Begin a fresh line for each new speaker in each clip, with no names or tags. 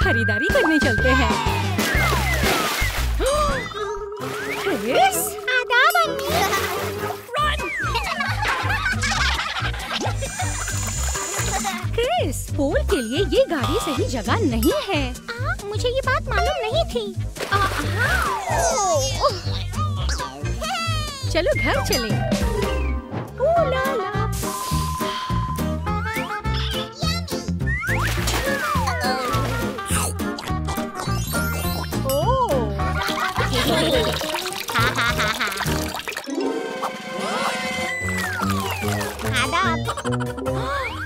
खरीदारी करने चलते हैं। क्रिस,
आदाब अम्मी।
क्रिस, पूल के लिए ये गाड़ी सही जगह नहीं है।
मुझे ये बात मालूम नहीं थी।
चलो घर चलें। ला ला।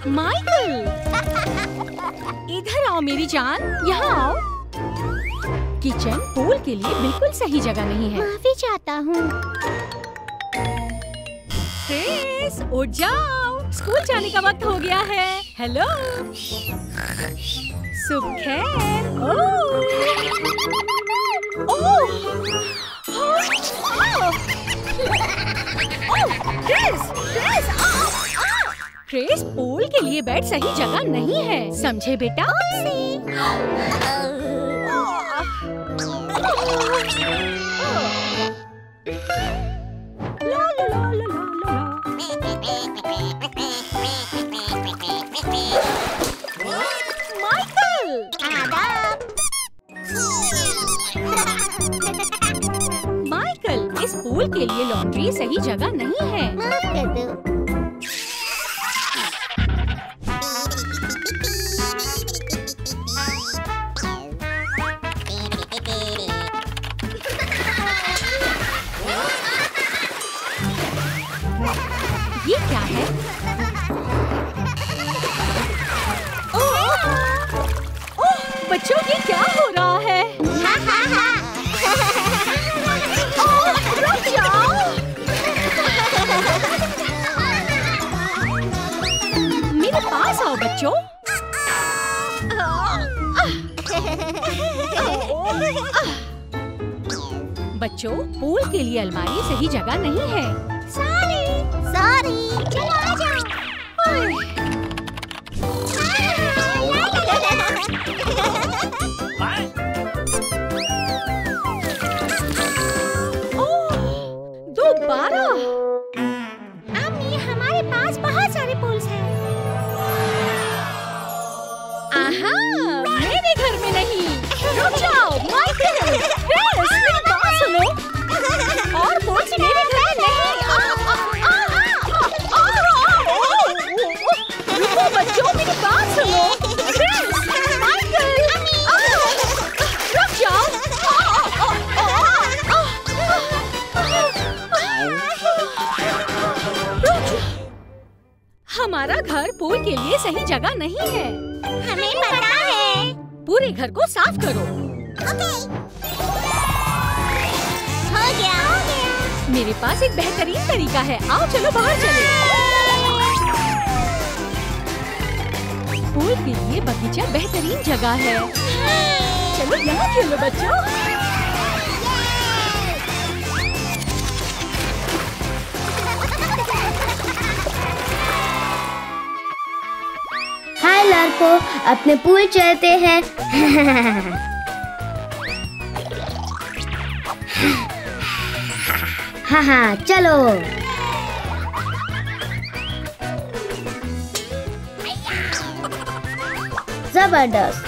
माइकल, इधर आओ मेरी जान, यहाँ आओ। किचन पूल के लिए बिल्कुल सही जगह नहीं है।
माफी चाहता हूँ।
क्रिस, उठ जाओ, स्कूल जाने का वक्त हो गया है। हेलो, सुबह खैर। क्रिस, पूल के लिए बेड सही जगह नहीं है, समझे बेटा? माइकल, इस पूल के लिए लॉन्ड्री सही जगह नहीं है।
माफ कर दो।
ये क्या है? बच्चों, ये क्या हो रहा है? रुक जाओ। मेरे पास आओ बच्चों। बच्चों, पूल के लिए अलमारी सही जगह नहीं है।
सॉरी, चलो आ जाओ।
दोबारा।
अम्मी, हमारे पास बहुत सारे पूल्स हैं।
आहा, मेरे घर में नहीं। रुक जाओ, माइकल, क्रिस, मेरी बात सुनो। और पूल्स मेरे घर में नहीं। रुको बच्चों, मेरी बात सुनो। क्रिस, माइकल, रुक जाओ। हमारा घर पूल के लिए सही जगह नहीं है।
हमें पता है।
पूरे घर को साफ करो।
ओके। हो गया।
मेरे पास एक बेहतरीन तरीका है। आओ चलो बाहर चले। पूल के लिए बगीचा बेहतरीन जगह है। चलो यहाँ खेलो बच्चों।
हाय लड़कों, अपने पूल चलते हैं। हाँ, चलो। जबरदस्त।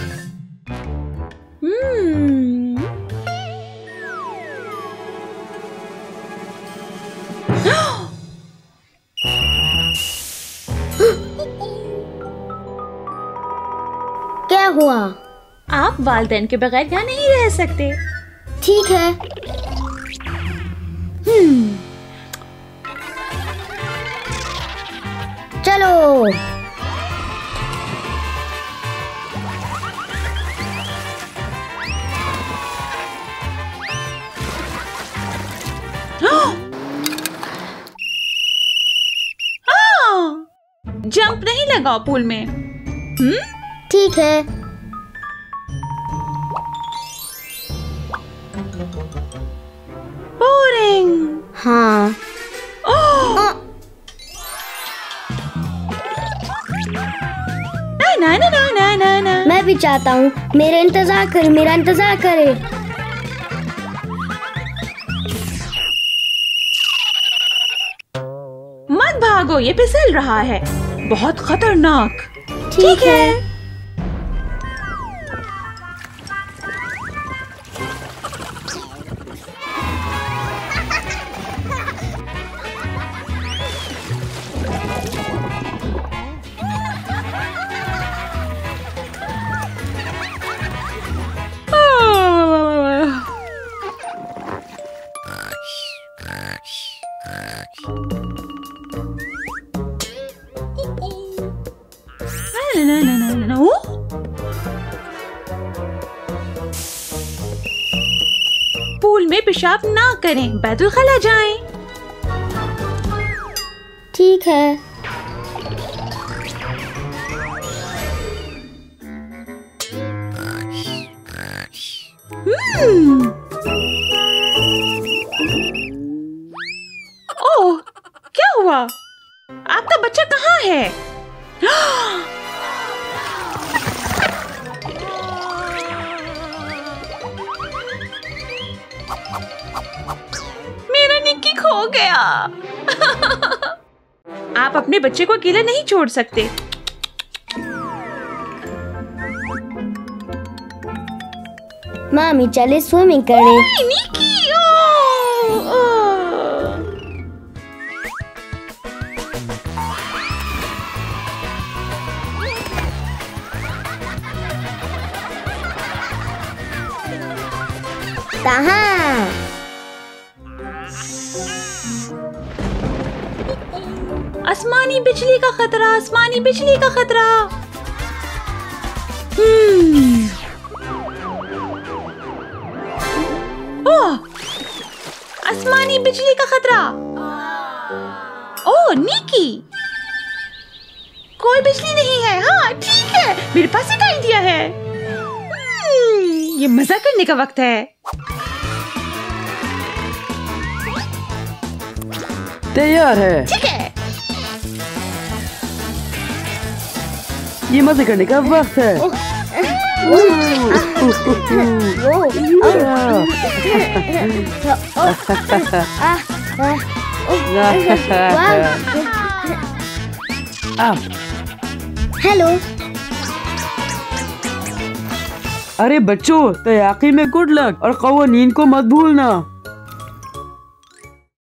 क्या हुआ?
आप वालिदैन के बगैर यहाँ नहीं रह सकते।
ठीक है। चलो।
जंप नहीं लगाओ पूल में।
ठीक है।
बोरिंग।
हाँ।
ना ना ना ना ना ना।
मैं भी भी चाहता हूँ। मेरा इंतजार करे।
मत भागो, ये फिसल रहा है, बहुत खतरनाक।
ठीक है।
पूल में पेशाब ना करें, बैतुल खला जाएं।
ठीक है।
ओह, क्या हुआ? आपका बच्चा कहाँ है? मेरा निक्की खो गया। आप अपने बच्चे को अकेला नहीं छोड़ सकते।
मामी चले स्विमिंग करें।
निक्की,
कहाँ?
आसमानी बिजली का खतरा, आसमानी बिजली का खतरा। ओह, आसमानी बिजली का खतरा। ओह निकी, कोई बिजली नहीं है। हाँ ठीक है, मेरे पास एक आइडिया है। ये मजा करने का वक्त है।
तैयार है।
ठीक है,
ये मजे करने का वक्त है।
हेलो।
अरे बच्चों, तैयाकी में गुड लक और कवानीन को मत भूलना।